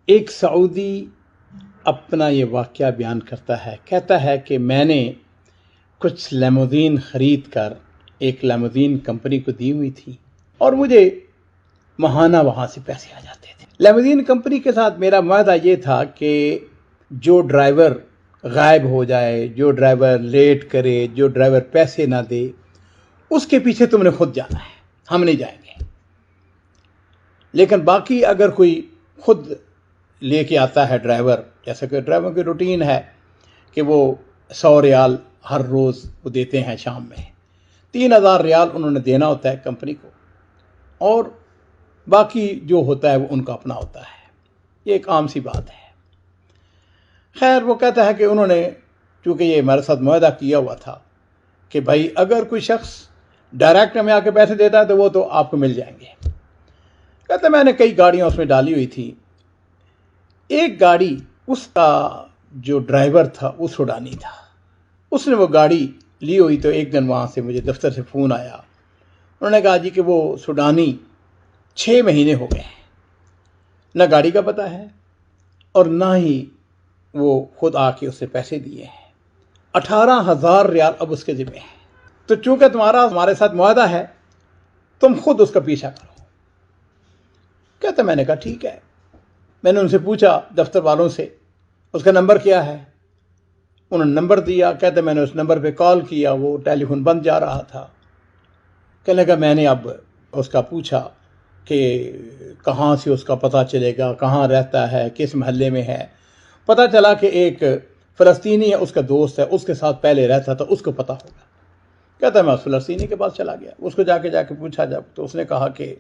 ایک سعودی اپنا یہ واقعہ بیان کرتا ہے، کہتا ہے کہ میں نے کچھ لیموزین خرید کر ایک لیموزین کمپنی کو دی ہوئی تھی اور مجھے ماہانہ وہاں سے پیسے آ جاتے تھے۔ لیموزین کمپنی کے ساتھ میرا معاہدہ یہ تھا کہ جو ڈرائیور غائب ہو جائے، جو ڈرائیور لیٹ کرے، جو ڈرائیور پیسے نہ دے، اس کے پیچھے تم نے خود جانا ہے، ہم نہیں جائیں گے۔ لیکن باقی اگر کوئی خود لے کے آتا ہے ڈرائیور، جیسا کہ ڈرائیور کی روٹین ہے کہ وہ 100 ریال ہر روز وہ دیتے ہیں، شام میں 3000 ریال انہوں نے دینا ہوتا ہے کمپنی کو، اور باقی جو ہوتا ہے وہ ان کا اپنا ہوتا ہے۔ یہ ایک عام سی بات ہے۔ خیر، وہ کہتا ہے کہ انہوں نے چونکہ یہ ہمارے ساتھ معاہدہ کیا ہوا تھا کہ بھائی اگر کوئی شخص ڈائریکٹ ہمیں آ کے پیسے دیتا ہے تو وہ تو آپ کو مل جائیں گے۔ کہتا ہے میں نے کئی گاڑیاں اس میں ڈالی ہوئی تھی، ایک گاڑی اس کا جو ڈرائیور تھا وہ سوڈانی تھا، اس نے وہ گاڑی لی ہوئی۔ تو ایک دن وہاں سے مجھے دفتر سے فون آیا، انہوں نے کہا جی کہ وہ سوڈانی 6 مہینے ہو گئے ہیں، نہ گاڑی کا پتہ ہے اور نہ ہی وہ خود آ کے اسے پیسے دیے ہیں۔ 18,000 ریال اب اس کے ذمہ ہیں۔ تو چونکہ تمہارا ہمارے ساتھ معاہدہ ہے، تم خود اس کا پیچھا کرو۔ کہتا میں نے کہا ٹھیک ہے۔ میں نے ان سے پوچھا دفتر والوں سے اس کا نمبر کیا ہے، انہوں نے نمبر دیا۔ کہتے میں نے اس نمبر پہ کال کیا، وہ ٹیلی فون بند جا رہا تھا۔ کہنے لگا میں نے اب اس کا پوچھا کہ کہاں سے اس کا پتہ چلے گا، کہاں رہتا ہے، کس محلے میں ہے۔ پتہ چلا کہ ایک فلسطینی ہے، اس کا دوست ہے، اس کے ساتھ پہلے رہتا تھا، اس کو پتہ ہوگا۔ کہتا ہے میں اس فلسطینی کے پاس چلا گیا، اس کو جا کے پوچھا جب، تو اس نے کہا کہ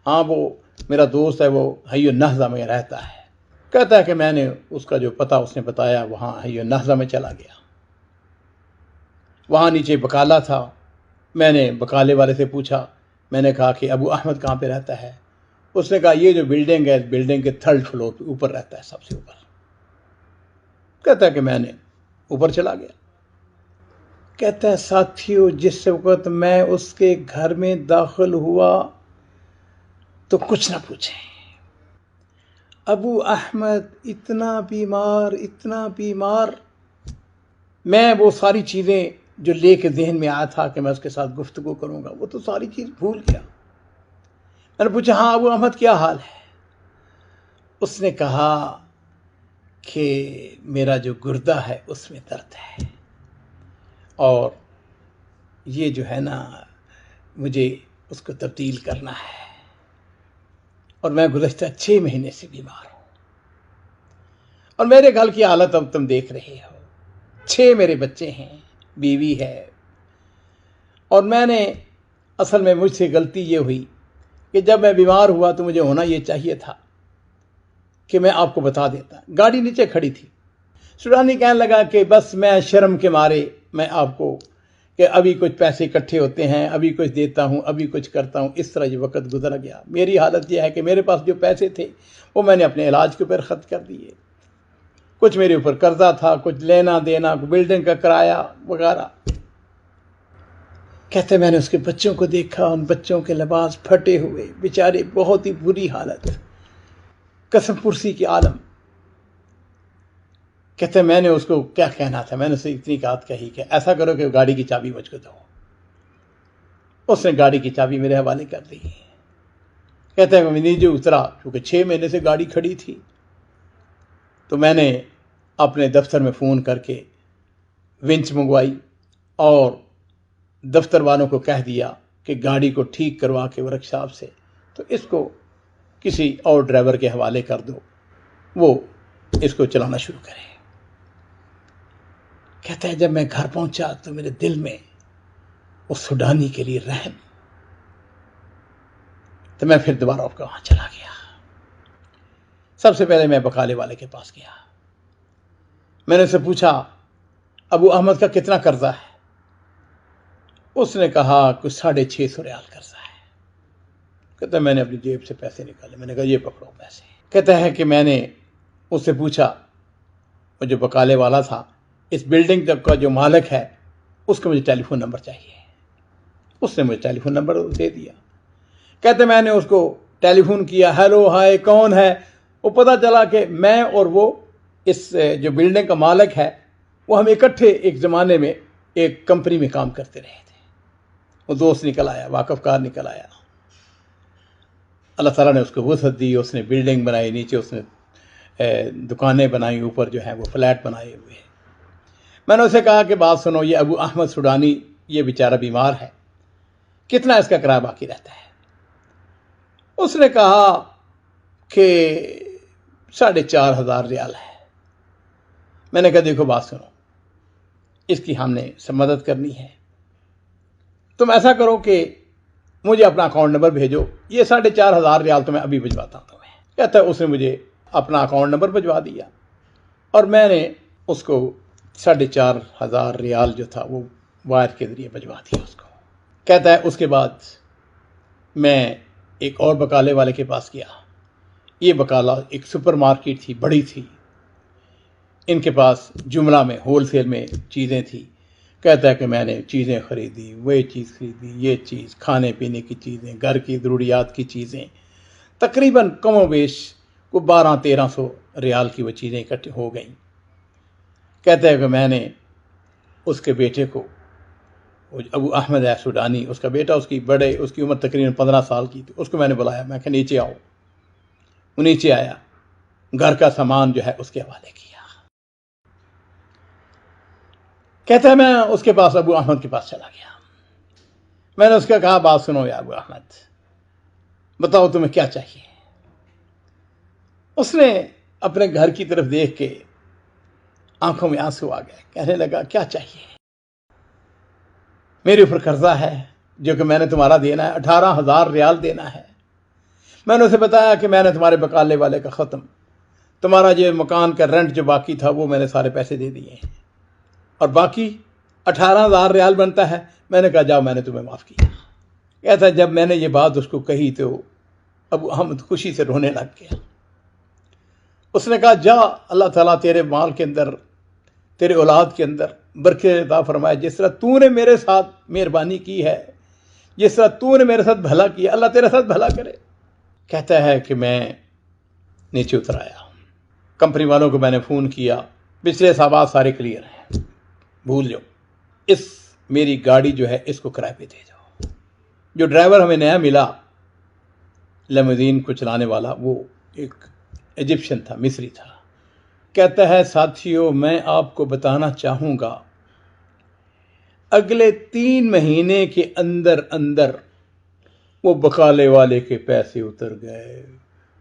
ہاں وہ میرا دوست ہے، وہ حی النہضہ میں رہتا ہے۔ کہتا ہے کہ میں نے اس کا جو پتہ اس نے بتایا، وہاں حی النہضہ میں چلا گیا۔ وہاں نیچے بکالا تھا، میں نے بکالے والے سے پوچھا، میں نے کہا کہ ابو احمد کہاں پہ رہتا ہے؟ اس نے کہا یہ جو بلڈنگ ہے، بلڈنگ کے 3rd فلور پہ اوپر رہتا ہے، سب سے اوپر۔ کہتا ہے کہ میں نے اوپر چلا گیا۔ کہتا ہے ساتھیو، جس وقت میں اس کے گھر میں داخل ہوا تو کچھ نہ پوچھیں، ابو احمد اتنا بیمار۔ میں وہ ساری چیزیں جو لے کے ذہن میں آیا تھا کہ میں اس کے ساتھ گفتگو کروں گا، وہ تو ساری چیز بھول گیا۔ میں نے پوچھا ہاں ابو احمد کیا حال ہے؟ اس نے کہا کہ میرا جو گردہ ہے اس میں درد ہے، اور یہ جو ہے نا مجھے اس کو تبدیل کرنا ہے، اور میں گزشتہ 6 مہینے سے بیمار ہوں، اور میرے گھر کی حالت اب تم دیکھ رہے ہو، 6 میرے بچے ہیں، بیوی ہے، اور میں نے اصل میں مجھ سے غلطی یہ ہوئی کہ جب میں بیمار ہوا تو مجھے ہونا یہ چاہیے تھا کہ میں آپ کو بتا دیتا۔ گاڑی نیچے کھڑی تھی، سوڈانی کہنے لگا کہ بس میں شرم کے مارے میں آپ کو کہ ابھی کچھ پیسے اکٹھے ہوتے ہیں، ابھی کچھ دیتا ہوں، ابھی کچھ کرتا ہوں، اس طرح یہ وقت گزر گیا۔ میری حالت یہ ہے کہ میرے پاس جو پیسے تھے وہ میں نے اپنے علاج کے اوپر خرچ کر دیے، کچھ میرے اوپر قرضہ تھا، کچھ لینا دینا، بلڈنگ کا کرایہ وغیرہ۔ کہتے میں نے اس کے بچوں کو دیکھا، ان بچوں کے لباس پھٹے ہوئے، بیچارے بہت ہی بری حالت، قسم پرسی کی عالم۔ کہتے میں نے اس کو کیا کہنا تھا، میں نے اسے اتنی بات کہی کہ ایسا کرو کہ گاڑی کی چابی مجھ کو دو۔ اس نے گاڑی کی چابی میرے حوالے کر دی۔ کہتے ہیں میں نیچے اترا، کیونکہ 6 مہینے سے گاڑی کھڑی تھی، تو میں نے اپنے دفتر میں فون کر کے ونچ منگوائی اور دفتر والوں کو کہہ دیا کہ گاڑی کو ٹھیک کروا کے ورک شاپ سے تو اس کو کسی اور ڈرائیور کے حوالے کر دو، وہ اس کو چلانا شروع کرے۔ کہتا ہے جب میں گھر پہنچا تو میرے دل میں اس سوڈانی کے لیے رحم، تو میں پھر دوبارہ آپ کا وہاں چلا گیا۔ سب سے پہلے میں بکالے والے کے پاس گیا، میں نے اسے پوچھا ابو احمد کا کتنا قرضہ ہے؟ اس نے کہا کچھ 650 ریال قرضہ ہے۔ کہتا ہے میں نے اپنی جیب سے پیسے نکالے، میں نے کہا یہ پکڑو پیسے۔ کہتا ہے کہ میں نے اس سے پوچھا، وہ جو بکالے والا تھا، اس بلڈنگ تک کا جو مالک ہے اس کا مجھے ٹیلی فون نمبر چاہیے۔ اس نے مجھے ٹیلی فون نمبر دے دیا۔ کہتے میں نے اس کو ٹیلی فون کیا، ہیلو ہائے کون ہے؟ وہ پتہ چلا کہ میں اور وہ اس جو بلڈنگ کا مالک ہے وہ ہم اکٹھے ایک زمانے میں ایک کمپنی میں کام کرتے رہے تھے. وہ دوست نکل آیا, واقف کار نکل آیا. اللہ تعالیٰ نے اس کو وسعت دی, اس نے بلڈنگ بنائی, نیچے اس نے دکانیں بنائی, اوپر جو ہیں وہ فلیٹ بنائے ہوئے ہیں. میں نے اسے کہا کہ بات سنو, یہ ابو احمد سوڈانی یہ بیچارہ بیمار ہے, کتنا اس کا کرایہ باقی رہتا ہے؟ اس نے کہا کہ 4,500 ریال ہے. میں نے کہا دیکھو بات سنو, اس کی ہم نے سب مدد کرنی ہے, تم ایسا کرو کہ مجھے اپنا اکاؤنٹ نمبر بھیجو, یہ 4,500 ریال تو میں ابھی بھجواتا ہوں تمہیں. کہتا ہے اس نے مجھے اپنا اکاؤنٹ نمبر بھجوا دیا اور میں نے اس کو 4,500 ریال جو تھا وہ وائر کے ذریعے بھجوا دیا اس کو. کہتا ہے اس کے بعد میں ایک اور بکالے والے کے پاس گیا. یہ بکالا ایک سپر مارکیٹ تھی, بڑی تھی, ان کے پاس جملہ میں ہول سیل میں چیزیں تھیں. کہتا ہے کہ میں نے چیزیں خریدی, وہ چیز خریدی, یہ چیز, کھانے پینے کی چیزیں, گھر کی ضروریات کی چیزیں, تقریباً کم و بیش کو 1,200-1,300 ریال کی وہ چیزیں اکٹھے ہو گئیں. کہتا ہے کہ میں نے اس کے بیٹے کو, ابو احمد سوڈانی, اس کا بیٹا, اس کی عمر تقریباً 15 سال کی تھی, اس کو میں نے بلایا. میں کہ نیچے آؤ. وہ نیچے آیا, گھر کا سامان جو ہے اس کے حوالے کیا. کہتا ہے میں اس کے پاس, ابو احمد کے پاس چلا گیا. میں نے اس کا کہا بات سنو یا ابو احمد, بتاؤ تمہیں کیا چاہیے. اس نے اپنے گھر کی طرف دیکھ کے آنکھوں میں آنسو آ گئے. کہنے لگا کیا چاہیے؟ میرے اوپر قرضہ ہے جو کہ میں نے تمہارا دینا ہے, 18,000 ریال دینا ہے. میں نے اسے بتایا کہ میں نے تمہارے بکالے والے کا ختم, تمہارا جو مکان کا رینٹ جو باقی تھا وہ میں نے سارے پیسے دے دیے ہیں, اور باقی 18,000 ریال بنتا ہے. میں نے کہا جاؤ, میں نے تمہیں معاف کیا. کہتا ہے جب میں نے یہ بات اس کو کہی تو ابو احمد خوشی سے رونے لگ گیا. اس نے کہا جا, اللہ تعالیٰ تیرے مال کے اندر, تیرے اولاد کے اندر برکت عطا فرمائے. جس طرح تو نے میرے ساتھ مہربانی کی ہے, جس طرح تو نے میرے ساتھ بھلا کیا, اللہ تیرے ساتھ بھلا کرے. کہتا ہے کہ میں نیچے اتر آیا, کمپنی والوں کو میں نے فون کیا, پچھلے حسابات سارے کلیئر ہیں, بھول جاؤ, اس میری گاڑی جو ہے اس کو کرائے پہ دے دو. جو ڈرائیور ہمیں نیا ملا لیموزین کو چلانے والا, وہ ایک ایجپشن تھا, مصری تھا. کہتا ہے ساتھیوں میں آپ کو بتانا چاہوں گا اگلے 3 مہینے کے اندر اندر وہ بکالے والے کے پیسے اتر گئے,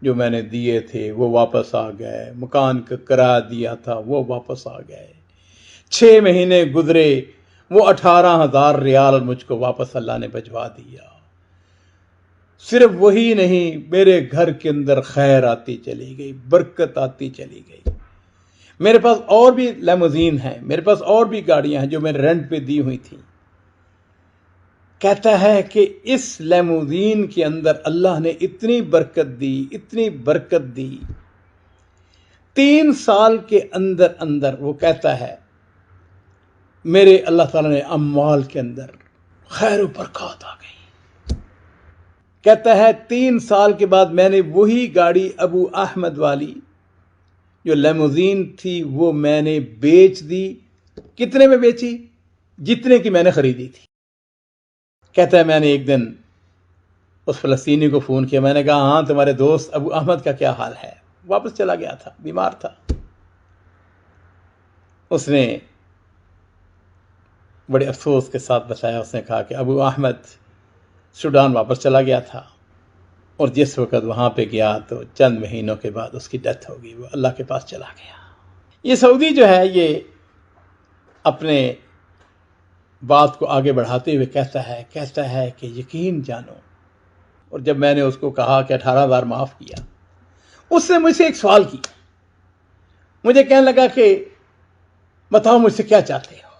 جو میں نے دیے تھے وہ واپس آ گئے, مکان کا کرایہ دیا تھا وہ واپس آ گئے. 6 مہینے گزرے, وہ 18,000 ریال مجھ کو واپس اللہ نے بھجوا دیا. صرف وہی نہیں, میرے گھر کے اندر خیر آتی چلی گئی, برکت آتی چلی گئی. میرے پاس اور بھی لیموزین ہیں, میرے پاس اور بھی گاڑیاں ہیں جو میں نے رینٹ پہ دی ہوئی تھیں. کہتا ہے کہ اس لیموزین کے اندر اللہ نے اتنی برکت دی, اتنی برکت دی. 3 سال کے اندر اندر وہ کہتا ہے میرے اللہ تعالیٰ نے اموال کے اندر خیر و برکات آ گئی. کہتا ہے 3 سال کے بعد میں نے وہی گاڑی ابو احمد والی جو لیموزین تھی وہ میں نے بیچ دی. کتنے میں بیچی؟ جتنے کی میں نے خریدی تھی. کہتا ہے میں نے ایک دن اس فلسطینی کو فون کیا, میں نے کہا ہاں تمہارے دوست ابو احمد کا کیا حال ہے؟ واپس چلا گیا تھا, بیمار تھا. اس نے بڑے افسوس کے ساتھ بتایا, اس نے کہا کہ ابو احمد سوڈان واپس چلا گیا تھا, اور جس وقت وہاں پہ گیا تو چند مہینوں کے بعد اس کی ڈیتھ ہو گئی, وہ اللہ کے پاس چلا گیا. یہ سعودی جو ہے یہ اپنے بات کو آگے بڑھاتے ہوئے کہتا ہے کہ یقین جانو. اور جب میں نے اس کو کہا کہ 18,000 معاف کیا, اس نے مجھ سے ایک سوال کیا. مجھے کہنے لگا کہ بتاؤ مجھ سے کیا چاہتے ہو؟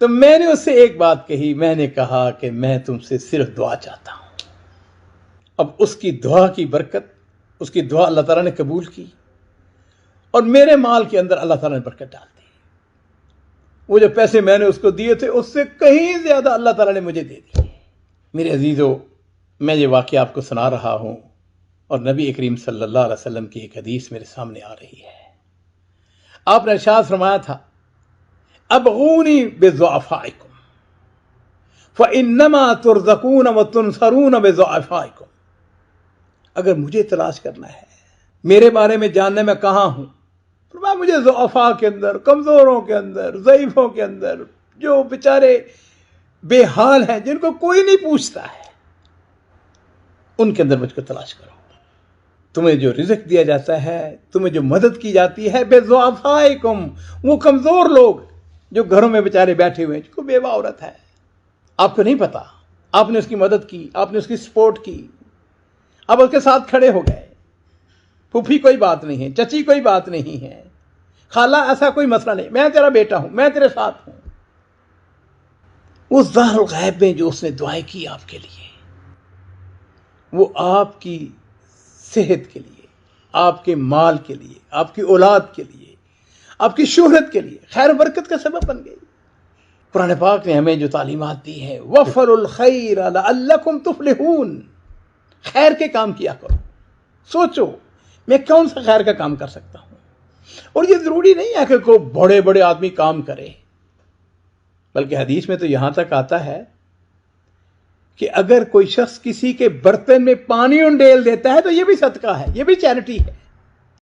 تو میں نے اس سے ایک بات کہی, میں نے کہا کہ میں تم سے صرف دعا چاہتا ہوں. اب اس کی دعا کی برکت, اس کی دعا اللہ تعالیٰ نے قبول کی, اور میرے مال کے اندر اللہ تعالیٰ نے برکت ڈال دی. وہ جو پیسے میں نے اس کو دیے تھے اس سے کہیں زیادہ اللہ تعالیٰ نے مجھے دے دیے. میرے عزیزو, میں یہ واقعہ آپ کو سنا رہا ہوں اور نبی کریم صلی اللہ علیہ وسلم کی ایک حدیث میرے سامنے آ رہی ہے. آپ نے ارشاد فرمایا تھا ابغونی بضعفائکم فانما ترزقون وتنصرون بضعفائکم. اگر مجھے تلاش کرنا ہے، میرے بارے میں جاننا میں کہاں ہوں، فرمایا مجھے ضعفاء کے اندر، کمزوروں کے اندر، ضعیفوں کے اندر، جو بیچارے بے حال ہیں، جن کو کوئی نہیں پوچھتا ہے، ان کے اندر مجھ کو تلاش کرو. تمہیں جو رزق دیا جاتا ہے، تمہیں جو مدد کی جاتی ہے، بضعفائکم، وہ کمزور لوگ جو گھروں میں بیچارے بیٹھے ہوئے ہیں، جن کو بیوہ عورت ہے، آپ کو نہیں پتا، آپ نے اس کی مدد کی، آپ نے اس کی سپورٹ کی، آپ اس کے ساتھ کھڑے ہو گئے. پھوپھی کوئی بات نہیں ہے، چچی کوئی بات نہیں ہے، خالہ ایسا کوئی مسئلہ نہیں، میں تیرا بیٹا ہوں، میں تیرے ساتھ ہوں. اس ظاہر الغیب میں جو اس نے دعائیں کی آپ کے لیے، وہ آپ کی صحت کے لیے، آپ کے مال کے لیے، آپ کی اولاد کے لیے، آپ کی شہرت کے لیے خیر و برکت کا سبب بن گئی. قرآن پاک نے ہمیں جو تعلیمات دی ہیں، وفر الخیر لعلکم تفلحون، خیر کے کام کیا کرو. سوچو میں کون سا خیر کا کام کر سکتا ہوں. اور یہ ضروری نہیں ہے کہ کوئی بڑے بڑے آدمی کام کرے، بلکہ حدیث میں تو یہاں تک آتا ہے کہ اگر کوئی شخص کسی کے برتن میں پانی انڈیل دیتا ہے تو یہ بھی صدقہ ہے، یہ بھی چیریٹی ہے.